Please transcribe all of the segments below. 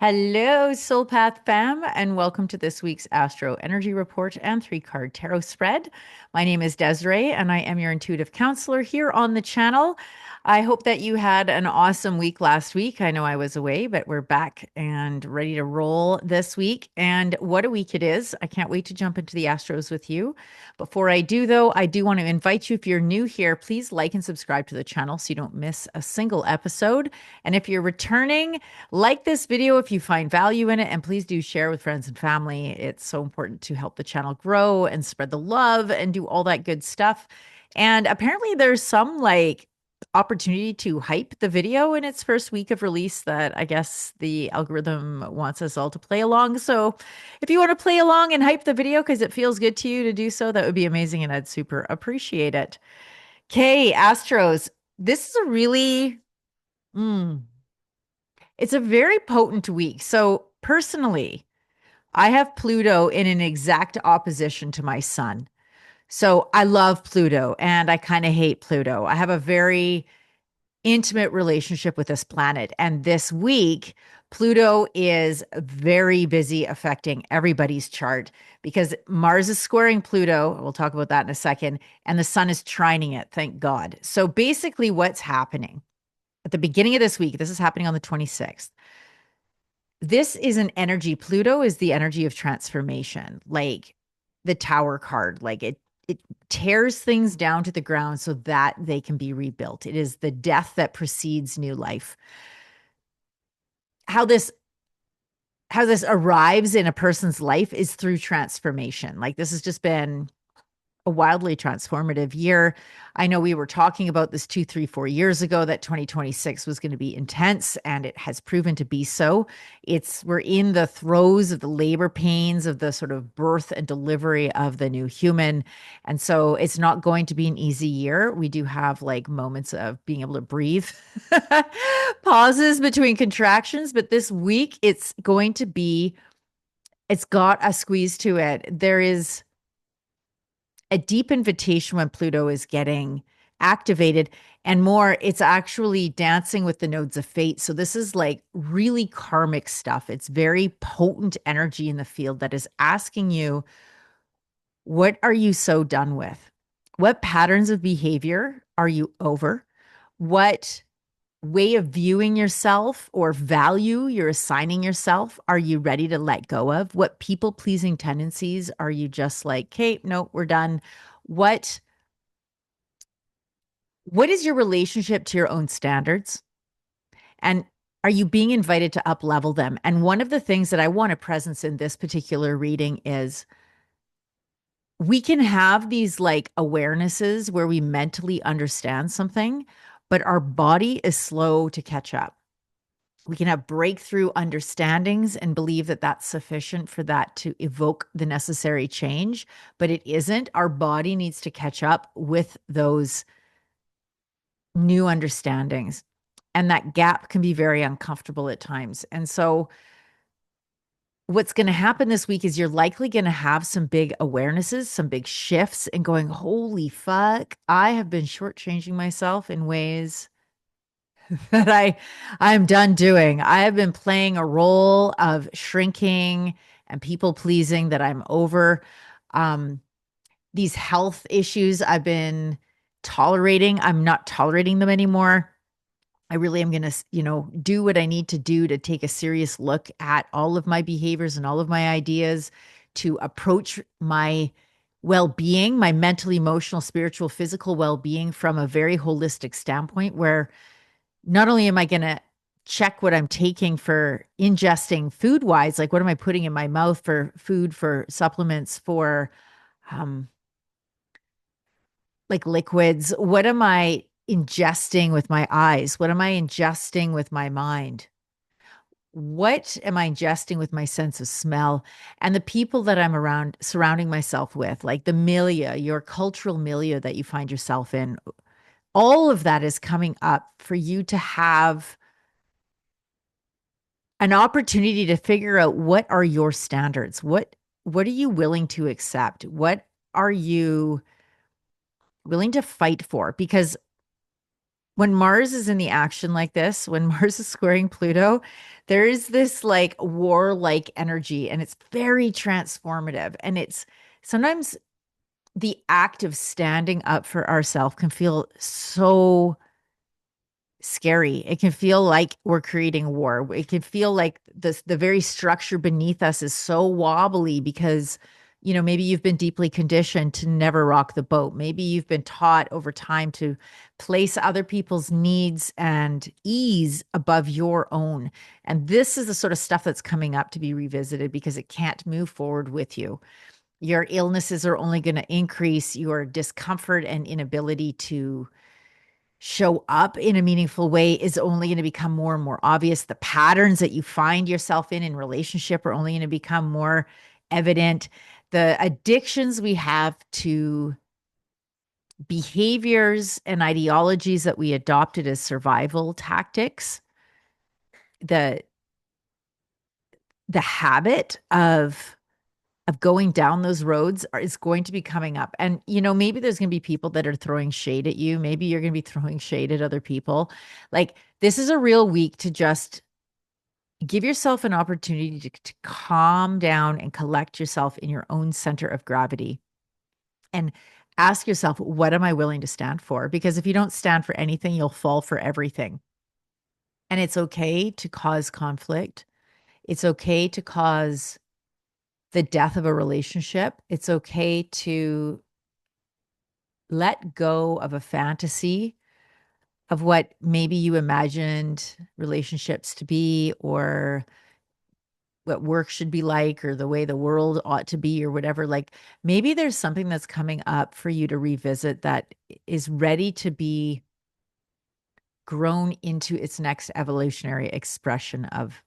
Hello, soulpath fam, and welcome to this week's Astro Energy Report and three-card tarot spread. My name is Desiree, and I am your intuitive counselor here on the channel. I hope that you had an awesome week last week. I know I was away, but we're back and ready to roll this week. And what a week it is. I can't wait to jump into the Astros with you. Before I do, though, I do want to invite you, if you're new here, please like and subscribe to the channel so you don't miss a single episode. And if you're returning, like this video if you find value in it, and please do share with friends and family. It's so important to help the channel grow and spread the love and do all that good stuff. And apparently there's some opportunity to hype the video in its first week of release that I guess the algorithm wants us all to play along. So if you want to play along and hype the video because it feels good to you to do so, that would be amazing and I'd super appreciate it. Okay, Astros, this is a really it's a very potent week. So personally, I have Pluto in an exact opposition to my sun. So I love Pluto and I kind of hate Pluto. I have a very intimate relationship with this planet. And this week, Pluto is very busy affecting everybody's chart because Mars is squaring Pluto. We'll talk about that in a second. And the sun is trining it, thank God. So basically, what's happening at the beginning of this week, this is happening on the 26th. This is an energy. Pluto is the energy of transformation, like the Tower card. Like it tears things down to the ground so that they can be rebuilt. It is the death that precedes new life. How this arrives in a person's life is through transformation. Like this has just been a wildly transformative year. I know we were talking about this 2, 3, 4 years ago that 2026 was going to be intense, and it has proven to be so. We're in the throes of the labor pains of the sort of birth and delivery of the new human. And so it's not going to be an easy year. We do have like moments of being able to breathe, pauses between contractions, but this week it's got a squeeze to it. There is a deep invitation when Pluto is getting activated, and more, it's actually dancing with the nodes of fate. So this is like really karmic stuff. It's very potent energy in the field that is asking you, what are you so done with? What patterns of behavior are you over? What way of viewing yourself or value you're assigning yourself are you ready to let go of? What people pleasing tendencies are you just like, okay, no, we're done? What is your relationship to your own standards? And are you being invited to up level them? And one of the things that I want to presence in this particular reading is we can have these like awarenesses where we mentally understand something, but our body is slow to catch up. We can have breakthrough understandings and believe that that's sufficient for that to evoke the necessary change, but it isn't. Our body needs to catch up with those new understandings. And that gap can be very uncomfortable at times. And so what's going to happen this week is you're likely going to have some big awarenesses, some big shifts, and going, holy fuck, I have been shortchanging myself in ways that I'm done doing. I have been playing a role of shrinking and people pleasing that I'm over. These health issues I've been tolerating, I'm not tolerating them anymore. I really am going to, do what I need to do to take a serious look at all of my behaviors and all of my ideas to approach my well-being, my mental, emotional, spiritual, physical well-being from a very holistic standpoint where not only am I going to check what I'm taking for ingesting food wise, like what am I putting in my mouth for food, for supplements, for like liquids, what am I ingesting with my eyes? What am I ingesting with my mind? What am I ingesting with my sense of smell? And the people that I'm around, surrounding myself with, like the milieu, your cultural milieu that you find yourself in, all of that is coming up for you to have an opportunity to figure out what are your standards? What are you willing to accept? What are you willing to fight for? Because When Mars is in the action like this, when Mars is squaring Pluto, there is this like war-like energy and it's very transformative. And it's sometimes the act of standing up for ourselves can feel so scary. It can feel like we're creating war. It can feel like the very structure beneath us is so wobbly because maybe you've been deeply conditioned to never rock the boat. Maybe you've been taught over time to place other people's needs and ease above your own. And this is the sort of stuff that's coming up to be revisited because it can't move forward with you. Your illnesses are only going to increase your discomfort and inability to show up in a meaningful way is only going to become more and more obvious. The patterns that you find yourself in relationship are only going to become more evident. The addictions we have to behaviors and ideologies that we adopted as survival tactics, the the habit of going down those roads is going to be coming up. And, maybe there's going to be people that are throwing shade at you. Maybe you're going to be throwing shade at other people. Like, this is a real week to just give yourself an opportunity to calm down and collect yourself in your own center of gravity and ask yourself, what am I willing to stand for? Because if you don't stand for anything, you'll fall for everything. And it's okay to cause conflict. It's okay to cause the death of a relationship. It's okay to let go of a fantasy of what maybe you imagined relationships to be, or what work should be like, or the way the world ought to be, or whatever. Like, maybe there's something that's coming up for you to revisit that is ready to be grown into its next evolutionary expression of,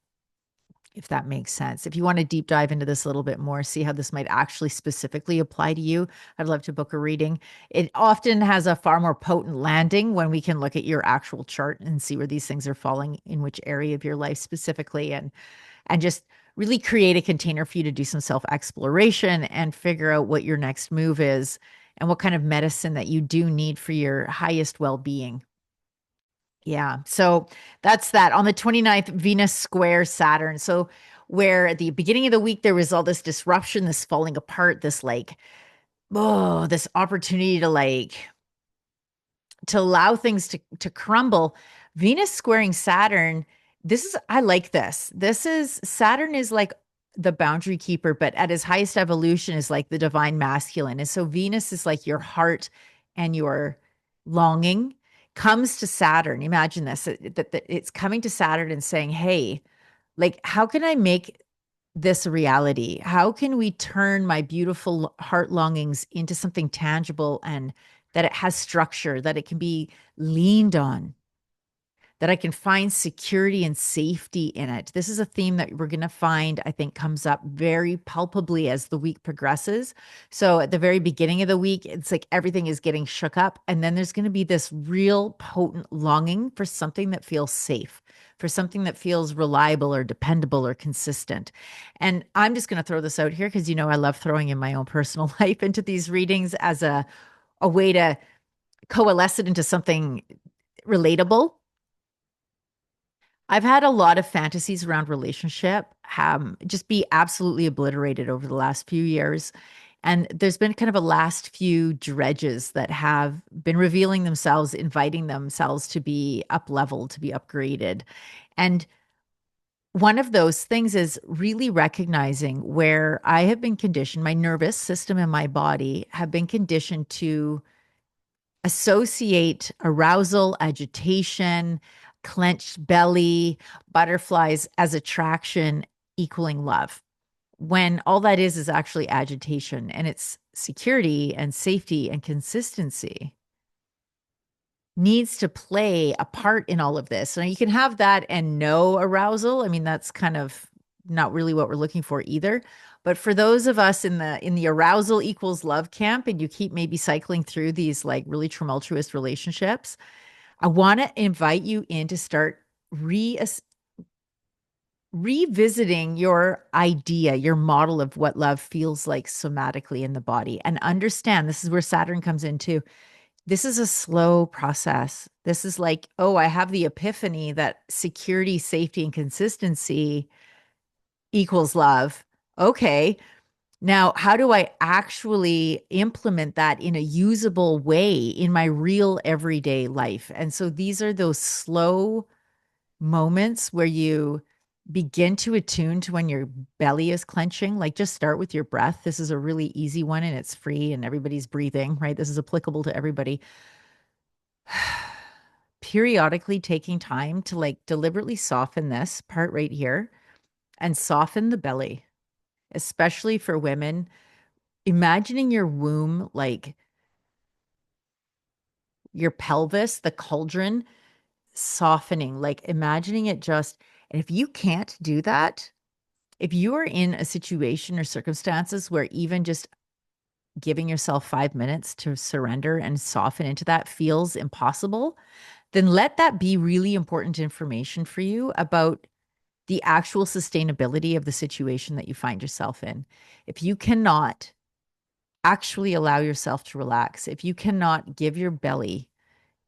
if that makes sense. If you want to deep dive into this a little bit more, see how this might actually specifically apply to you, I'd love to book a reading. It often has a far more potent landing when we can look at your actual chart and see where these things are falling in which area of your life specifically, and just really create a container for you to do some self-exploration and figure out what your next move is and what kind of medicine that you do need for your highest well-being. Yeah. So that's that. On the 29th, Venus square Saturn. So where at the beginning of the week there was all this disruption, this falling apart, this like, oh, this opportunity to allow things to crumble. Venus squaring Saturn, this is, I like this. This is, Saturn is like the boundary keeper, but at his highest evolution is like the divine masculine. And so Venus is like your heart and your longing comes to Saturn. Imagine this, that it's coming to Saturn and saying, hey, like, how can I make this a reality? How can we turn my beautiful heart longings into something tangible and that it has structure, that it can be leaned on, that I can find security and safety in it? This is a theme that we're going to find, I think, comes up very palpably as the week progresses. So at the very beginning of the week, it's like everything is getting shook up. And then there's going to be this real potent longing for something that feels safe, for something that feels reliable or dependable or consistent. And I'm just going to throw this out here because, I love throwing in my own personal life into these readings as a way to coalesce it into something relatable. I've had a lot of fantasies around relationship just be absolutely obliterated over the last few years. And there's been kind of a last few dredges that have been revealing themselves, inviting themselves to be up leveled, to be upgraded. And one of those things is really recognizing where I have been conditioned, my nervous system and my body have been conditioned to associate arousal, agitation, clenched belly, butterflies as attraction equaling love. When all that is actually agitation, and it's security and safety and consistency needs to play a part in all of this. So you can have that and no arousal. I mean, that's kind of not really what we're looking for either. But for those of us in the arousal equals love camp, and you keep maybe cycling through these like really tumultuous relationships, I want to invite you in to start revisiting your idea, your model of what love feels like somatically in the body, and understand this is where Saturn comes in too. This is a slow process. This is like, oh, I have the epiphany that security, safety, and consistency equals love. Okay. Now, how do I actually implement that in a usable way in my real everyday life? And so these are those slow moments where you begin to attune to when your belly is clenching. Like just start with your breath. This is a really easy one and it's free and everybody's breathing, right? This is applicable to everybody. Periodically taking time to like deliberately soften this part right here and soften the belly, especially for women. Imagining your womb like your pelvis, the cauldron, softening, like imagining it just, and if you can't do that, if you are in a situation or circumstances where even just giving yourself 5 minutes to surrender and soften into that feels impossible, then let that be really important information for you about the actual sustainability of the situation that you find yourself in. If you cannot actually allow yourself to relax, if you cannot give your belly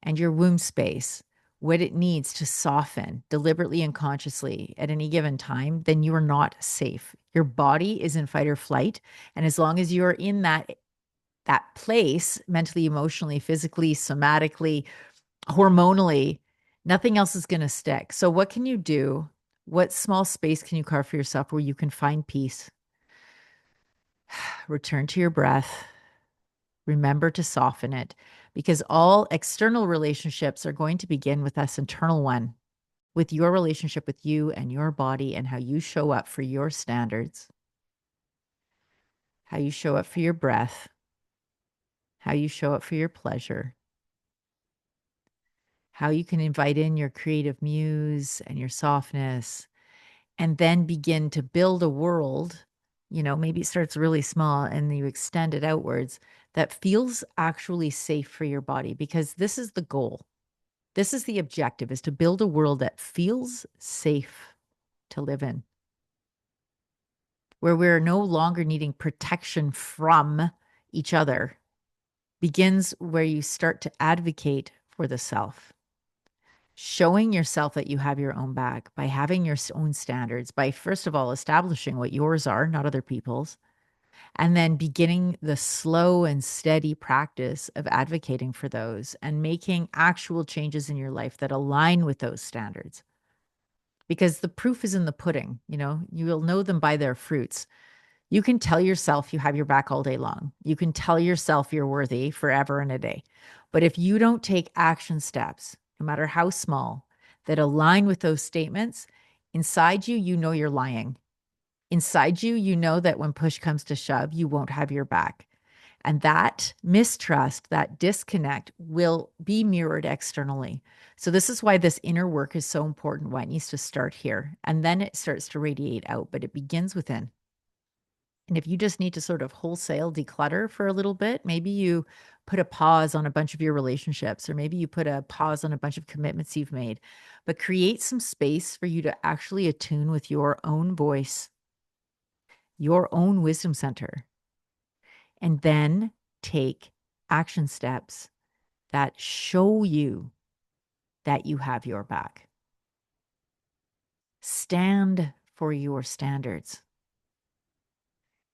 and your womb space what it needs to soften deliberately and consciously at any given time, then you are not safe. Your body is in fight or flight. And as long as you're in that place, mentally, emotionally, physically, somatically, hormonally, nothing else is going to stick. So what can you do? What small space can you carve for yourself where you can find peace? Return to your breath. Remember to soften it because all external relationships are going to begin with this internal one, with your relationship with you and your body and how you show up for your standards, how you show up for your breath, how you show up for your pleasure, how you can invite in your creative muse and your softness, and then begin to build a world. Maybe it starts really small and you extend it outwards that feels actually safe for your body because this is the goal. This is the objective, is to build a world that feels safe to live in, where we're no longer needing protection from each other. Begins where you start to advocate for the self, showing yourself that you have your own back by having your own standards, by first of all establishing what yours are, not other people's, and then beginning the slow and steady practice of advocating for those and making actual changes in your life that align with those standards. Because the proof is in the pudding, you will know them by their fruits. You can tell yourself you have your back all day long. You can tell yourself you're worthy forever and a day. But if you don't take action steps, no matter how small, that align with those statements, inside you, you know you're lying. Inside you, you know that when push comes to shove, you won't have your back. And that mistrust, that disconnect will be mirrored externally. So, this is why this inner work is so important, why it needs to start here. And then it starts to radiate out, but it begins within. And if you just need to sort of wholesale declutter for a little bit, maybe you put a pause on a bunch of your relationships, or maybe you put a pause on a bunch of commitments you've made, but create some space for you to actually attune with your own voice, your own wisdom center, and then take action steps that show you that you have your back. Stand for your standards.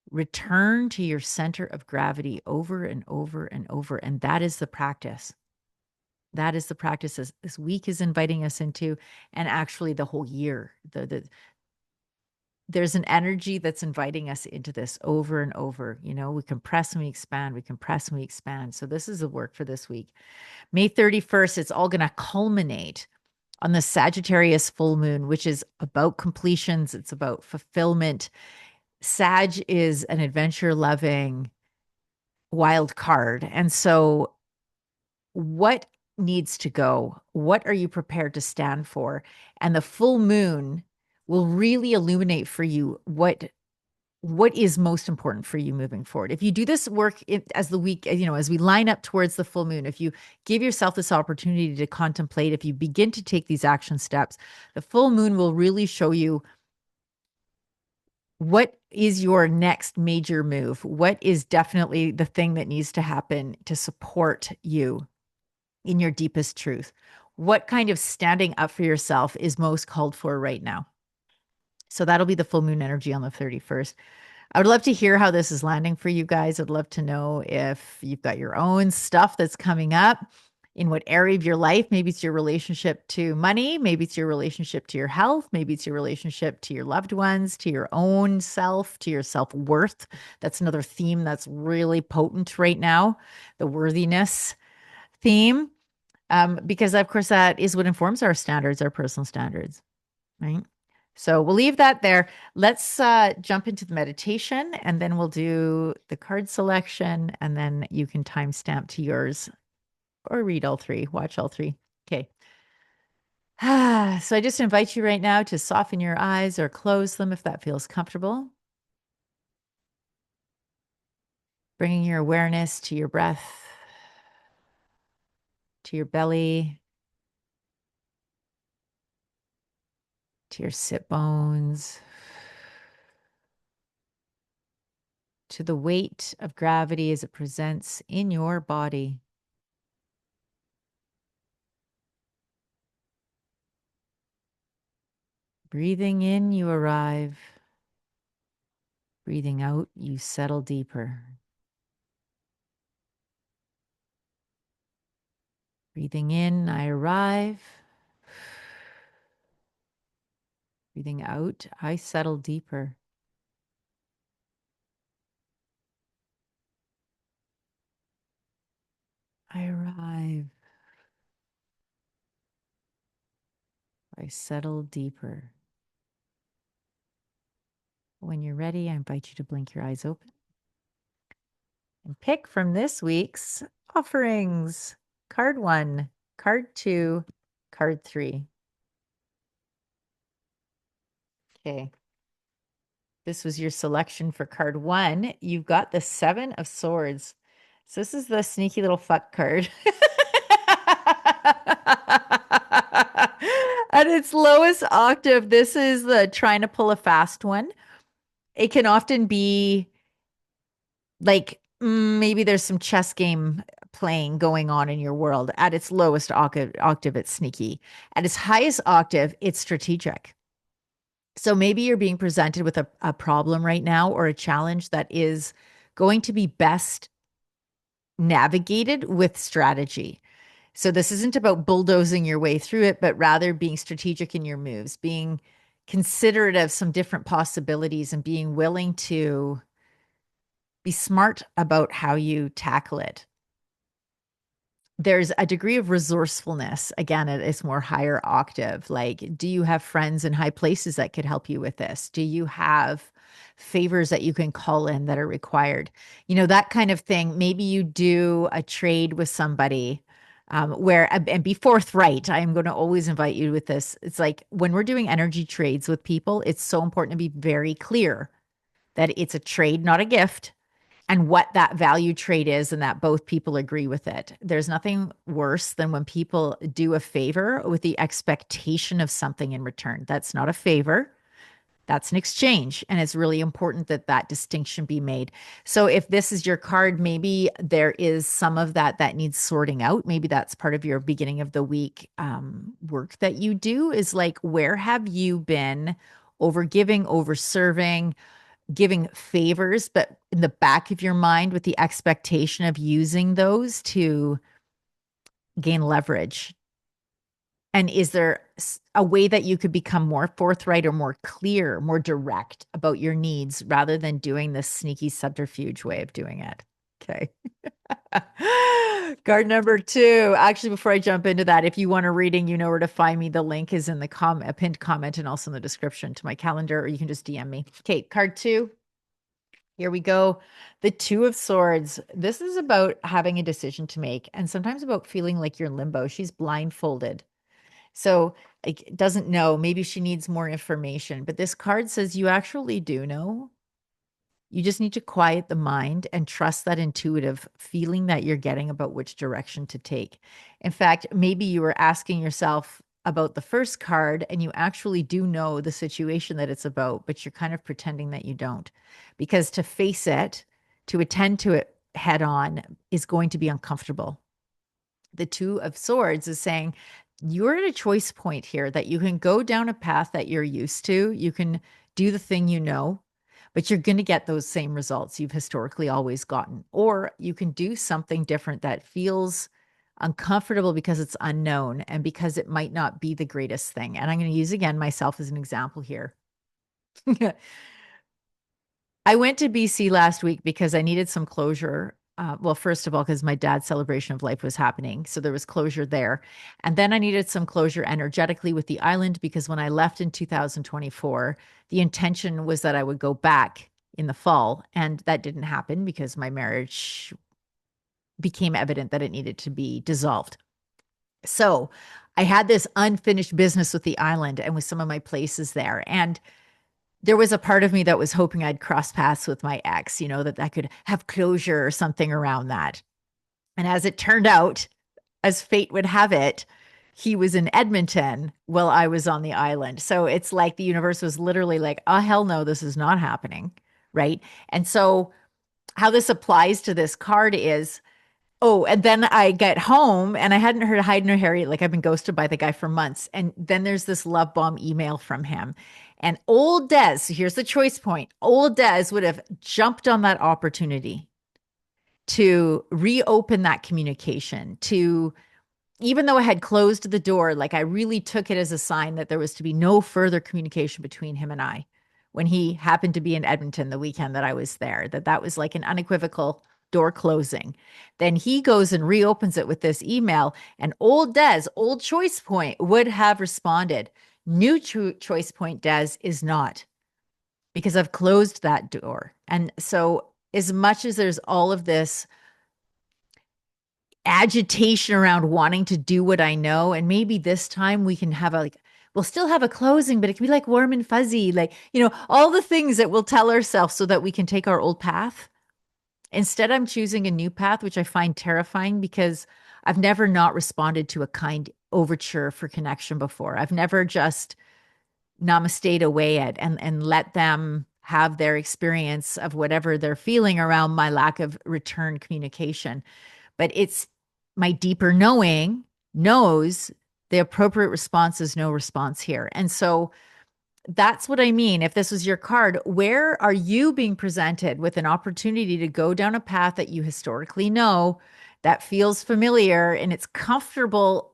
Return to your center of gravity over and over and over. And that is the practice. That is the practice this week is inviting us into, and actually the whole year. There's an energy that's inviting us into this over and over. We compress and we expand, we compress and we expand. So this is the work for this week. May 31st, it's all going to culminate on the Sagittarius full moon, which is about completions. It's about fulfillment. Sag is an adventure loving wild card. And so what needs to go? What are you prepared to stand for? And the full moon will really illuminate for you what is most important for you moving forward. If you do this work as the week, as we line up towards the full moon, if you give yourself this opportunity to contemplate, if you begin to take these action steps, the full moon will really show you what is your next major move? What is definitely the thing that needs to happen to support you in your deepest truth? What kind of standing up for yourself is most called for right now? So that'll be the full moon energy on the 31st. I would love to hear how this is landing for you guys. I'd love to know if you've got your own stuff that's coming up, in what area of your life. Maybe it's your relationship to money. Maybe it's your relationship to your health. Maybe it's your relationship to your loved ones, to your own self, to your self-worth. That's another theme that's really potent right now, the worthiness theme. Because of course that is what informs our standards, our personal standards, right? So we'll leave that there. Let's jump into the meditation, and then we'll do the card selection, and then you can timestamp to yours or read all three, watch all three. Okay. So I just invite you right now to soften your eyes or close them if that feels comfortable. Bringing your awareness to your breath, to your belly, to your sit bones, to the weight of gravity as it presents in your body. Breathing in, you arrive. Breathing out, you settle deeper. Breathing in, I arrive. Breathing out, I settle deeper. I arrive. I settle deeper. When you're ready, I invite you to blink your eyes open and pick from this week's offerings. Card 1, card 2, card 3. Okay. This was your selection for card 1. You've got the 7 of Swords. So this is the sneaky little fuck card. At its lowest octave, this is the trying to pull a fast one. It can often be like maybe there's some chess game playing going on in your world. At its lowest octave, it's sneaky. At its highest octave, it's strategic. So maybe you're being presented with a problem right now or a challenge that is going to be best navigated with strategy. So this isn't about bulldozing your way through it, but rather being strategic in your moves, being considerate of some different possibilities and being willing to be smart about how you tackle it. There's a degree of resourcefulness. Again, it's more higher octave. Like, do you have friends in high places that could help you with this? Do you have favors that you can call in that are required? You know, that kind of thing. Maybe you do a trade with somebody where, and be forthright. I'm going to always invite you with this. It's like when we're doing energy trades with people, it's so important to be very clear that it's a trade, not a gift, and what that value trade is, and that both people agree with it. There's nothing worse than when people do a favor with the expectation of something in return. That's not a favor. That's an exchange. And it's really important that that distinction be made. So if this is your card, maybe there is some of that that needs sorting out. Maybe that's part of your beginning of the week work that you do, is like, where have you been over giving, over serving, giving favors, but in the back of your mind with the expectation of using those to gain leverage? And is there a way that you could become more forthright or more clear, more direct about your needs rather than doing this sneaky subterfuge way of doing it? Okay. Card number 2. Actually, before I jump into that, if you want a reading, you know where to find me. The link is in the a pinned comment and also in the description to my calendar, or you can just DM me. Okay, card 2. Here we go. The 2 of Swords. This is about having a decision to make, and sometimes about feeling like you're in limbo. She's blindfolded. So like, doesn't know. Maybe she needs more information. But this card says you actually do know. You just need to quiet the mind and trust that intuitive feeling that you're getting about which direction to take. In fact, maybe you were asking yourself about the first card and you actually do know the situation that it's about, but you're kind of pretending that you don't. Because to face it, to attend to it head on is going to be uncomfortable. The Two of Swords is saying you're at a choice point here that you can go down a path that you're used to. You can do the thing you know, but you're going to get those same results you've historically always gotten. Or you can do something different that feels uncomfortable because it's unknown and because it might not be the greatest thing. And I'm going to use again myself as an example here. I went to BC last week because I needed some closure. Well, first of all, because my dad's celebration of life was happening. So there was closure there. And then I needed some closure energetically with the island because when I left in 2024, the intention was that I would go back in the fall. And that didn't happen because my marriage became evident that it needed to be dissolved. So I had this unfinished business with the island and with some of my places there. And there was a part of me that was hoping I'd cross paths with my ex, that I could have closure or something around that. And as it turned out, as fate would have it, he was in Edmonton while I was on the island. So it's like the universe was literally like, oh, hell no, this is not happening. Right. And so, how this applies to this card is, oh, and then I get home and I hadn't heard Hayden or Harry. Like I've been ghosted by the guy for months. And then there's this love bomb email from him. And old Des, so here's the choice point. Old Des would have jumped on that opportunity to reopen that communication, to even though I had closed the door, like I really took it as a sign that there was to be no further communication between him and I when he happened to be in Edmonton the weekend that I was there, that was like an unequivocal door closing. Then he goes and reopens it with this email, and old Des, old choice point, would have responded. New choice point, Des, is not, because I've closed that door. And so as much as there's all of this agitation around wanting to do what I know, and maybe this time we can have we'll still have a closing, but it can be like warm and fuzzy, like, all the things that we'll tell ourselves so that we can take our old path. Instead, I'm choosing a new path, which I find terrifying because I've never not responded to a kind overture for connection before. I've never just namaste'd away it and let them have their experience of whatever they're feeling around my lack of return communication. But it's my deeper knowing knows the appropriate response is no response here. And so that's what I mean. If this was your card, where are you being presented with an opportunity to go down a path that you historically know, that feels familiar and it's comfortable?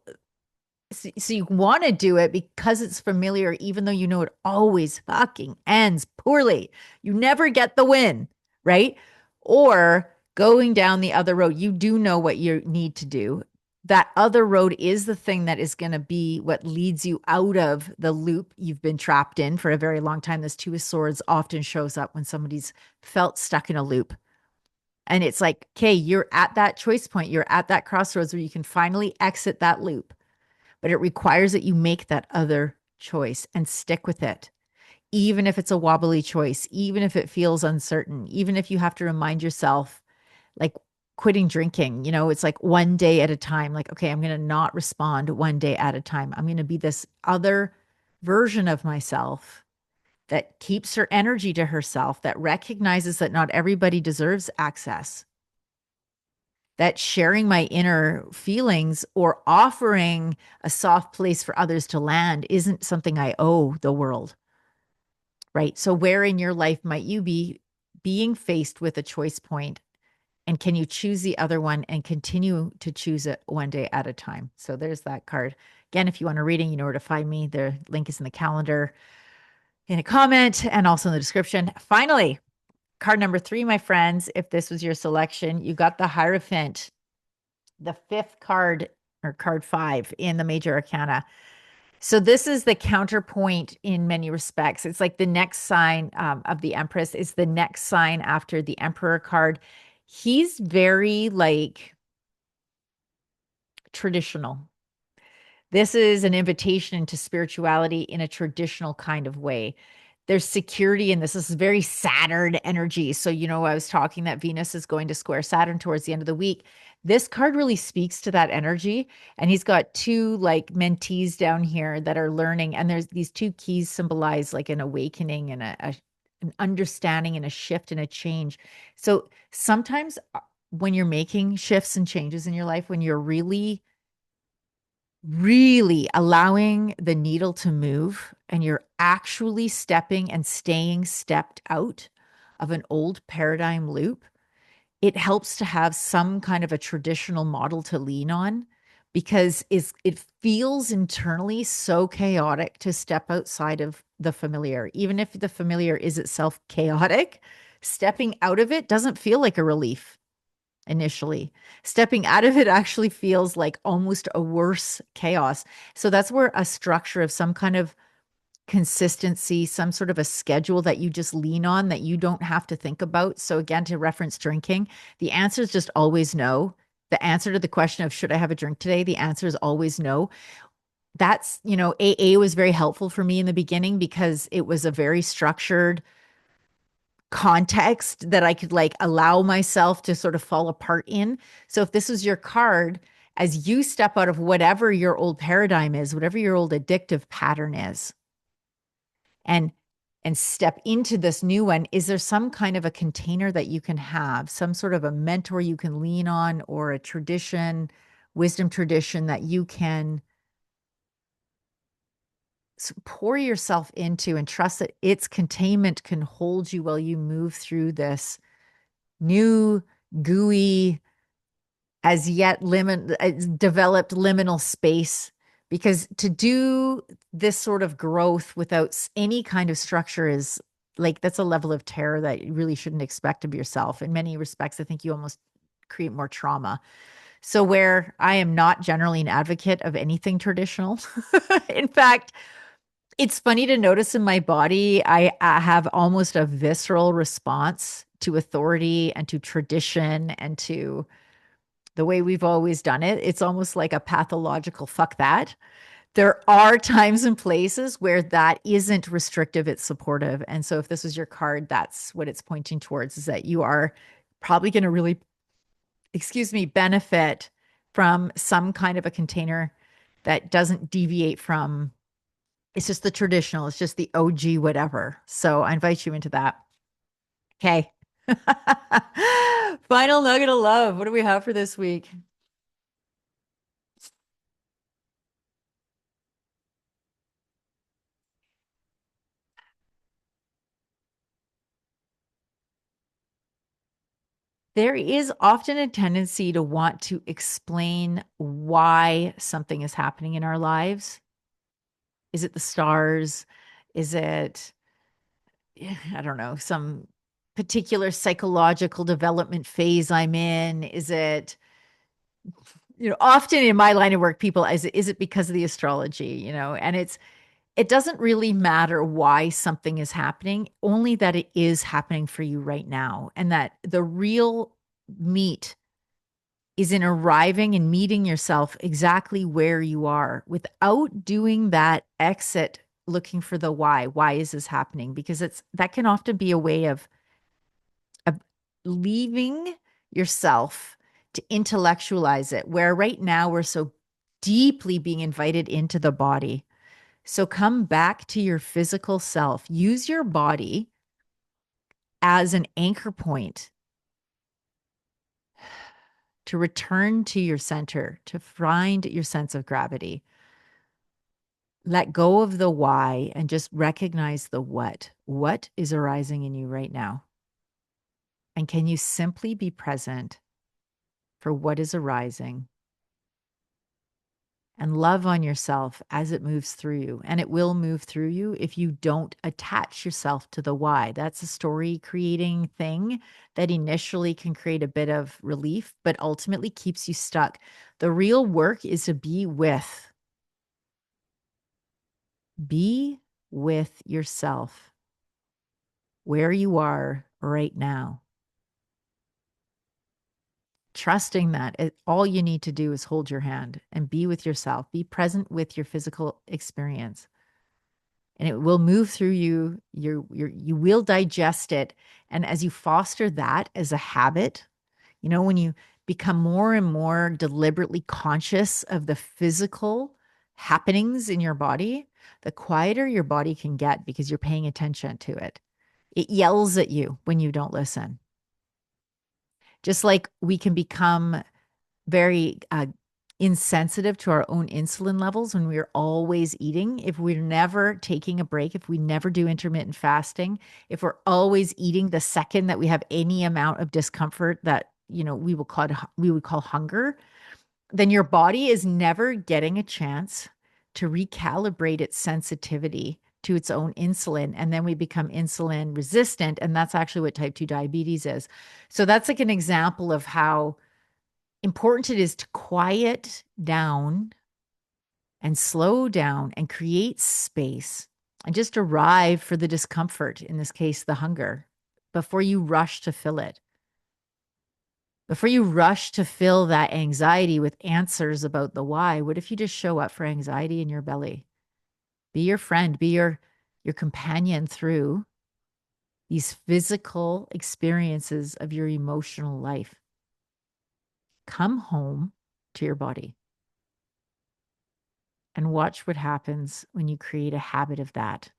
So you want to do it because it's familiar, even though you know it always fucking ends poorly. You never get the win, right? Or going down the other road, you do know what you need to do. That other road is the thing that is going to be what leads you out of the loop you've been trapped in for a very long time. This Two of Swords often shows up when somebody's felt stuck in a loop. And it's like, okay, you're at that choice point. You're at that crossroads where you can finally exit that loop. But it requires that you make that other choice and stick with it. Even if it's a wobbly choice, even if it feels uncertain, even if you have to remind yourself, like quitting drinking, it's like one day at a time. Like, okay, I'm going to not respond one day at a time. I'm going to be this other version of myself that keeps her energy to herself, that recognizes that not everybody deserves access, that sharing my inner feelings or offering a soft place for others to land isn't something I owe the world. Right. So, where in your life might you be being faced with a choice point? And can you choose the other one and continue to choose it one day at a time? So, there's that card. Again, if you want a reading, you know where to find me. The link is in the calendar, in a comment, and also in the description. Finally, card number 3, my friends. If this was your selection, you got the Hierophant, the 5th card, or card 5 in the Major Arcana. So this is the counterpoint in many respects. It's like the next sign of the Empress is the next sign after the Emperor card. He's very like traditional. This is an invitation into spirituality in a traditional kind of way. There's security in this. This is very Saturn energy. So, I was talking that Venus is going to square Saturn towards the end of the week. This card really speaks to that energy. And he's got 2 like mentees down here that are learning. And there's these 2 keys symbolize like an awakening and an understanding and a shift and a change. So sometimes when you're making shifts and changes in your life, when you're really really allowing the needle to move and you're actually stepping and staying stepped out of an old paradigm loop, it helps to have some kind of a traditional model to lean on because it feels internally so chaotic to step outside of the familiar. Even if the familiar is itself chaotic, stepping out of it doesn't feel like a relief initially. Stepping out of it actually feels like almost a worse chaos. So that's where a structure of some kind of consistency, some sort of a schedule that you just lean on that you don't have to think about. So again, to reference drinking, the answer is just always no. The answer to the question of should I have a drink today? The answer is always no. That's, AA was very helpful for me in the beginning because it was a very structured context that I could like allow myself to sort of fall apart in. So if this was your card, as you step out of whatever your old paradigm is, whatever your old addictive pattern is, and step into this new one, is there some kind of a container that you can have, some sort of a mentor you can lean on, or a tradition, wisdom tradition that you can pour yourself into and trust that its containment can hold you while you move through this new gooey, as yet developed liminal space? Because to do this sort of growth without any kind of structure is like, that's a level of terror that you really shouldn't expect of yourself. In many respects, I think you almost create more trauma. So where I am not generally an advocate of anything traditional, in fact, it's funny to notice in my body, I have almost a visceral response to authority and to tradition and to the way we've always done it. It's almost like a pathological fuck that. There are times and places where that isn't restrictive, it's supportive. And so if this was your card, that's what it's pointing towards, is that you are probably going to really, benefit from some kind of a container that doesn't deviate from, it's just the traditional, it's just the OG whatever. So I invite you into that. Okay. Final nugget of love. What do we have for this week? There is often a tendency to want to explain why something is happening in our lives. Is it the stars? Is it, I don't know, some particular psychological development phase I'm in? Is it, often in my line of work, people, is it because of the astrology, and it doesn't really matter why something is happening, only that it is happening for you right now. And that the real meat is in arriving and meeting yourself exactly where you are without doing that exit looking for the why. Why is this happening? Because that can often be a way of leaving yourself to intellectualize it, where right now we're so deeply being invited into the body. So come back to your physical self. Use your body as an anchor point to return to your center, to find your sense of gravity. Let go of the why and just recognize the what. What is arising in you right now? And can you simply be present for what is arising and love on yourself as it moves through you? And it will move through you if you don't attach yourself to the why. That's a story creating thing that initially can create a bit of relief, but ultimately keeps you stuck. The real work is to be with yourself where you are right now. Trusting that all you need to do is hold your hand and be with yourself, be present with your physical experience. And it will move through you. You will digest it. And as you foster that as a habit, when you become more and more deliberately conscious of the physical happenings in your body, the quieter your body can get because you're paying attention to it. It yells at you when you don't listen. Just like we can become very insensitive to our own insulin levels when we're always eating, if we're never taking a break, if we never do intermittent fasting, if we're always eating the second that we have any amount of discomfort that, we would call hunger, then your body is never getting a chance to recalibrate its sensitivity to its own insulin. And then we become insulin resistant. And that's actually what type 2 diabetes is. So that's like an example of how important it is to quiet down and slow down and create space and just arrive for the discomfort, in this case, the hunger, before you rush to fill it. Before you rush to fill that anxiety with answers about the why, what if you just show up for anxiety in your belly? Be your friend, be your companion through these physical experiences of your emotional life. Come home to your body and watch what happens when you create a habit of that.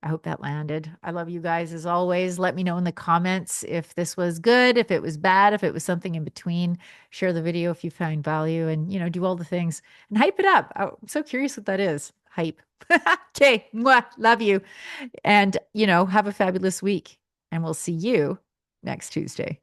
I hope that landed. I love you guys as always. Let me know in the comments if this was good, if it was bad, if it was something in between. Share the video if you found value and, do all the things and hype it up. I'm so curious what that is. Hype. Okay. Mwah. Love you. And, have a fabulous week. And we'll see you next Tuesday.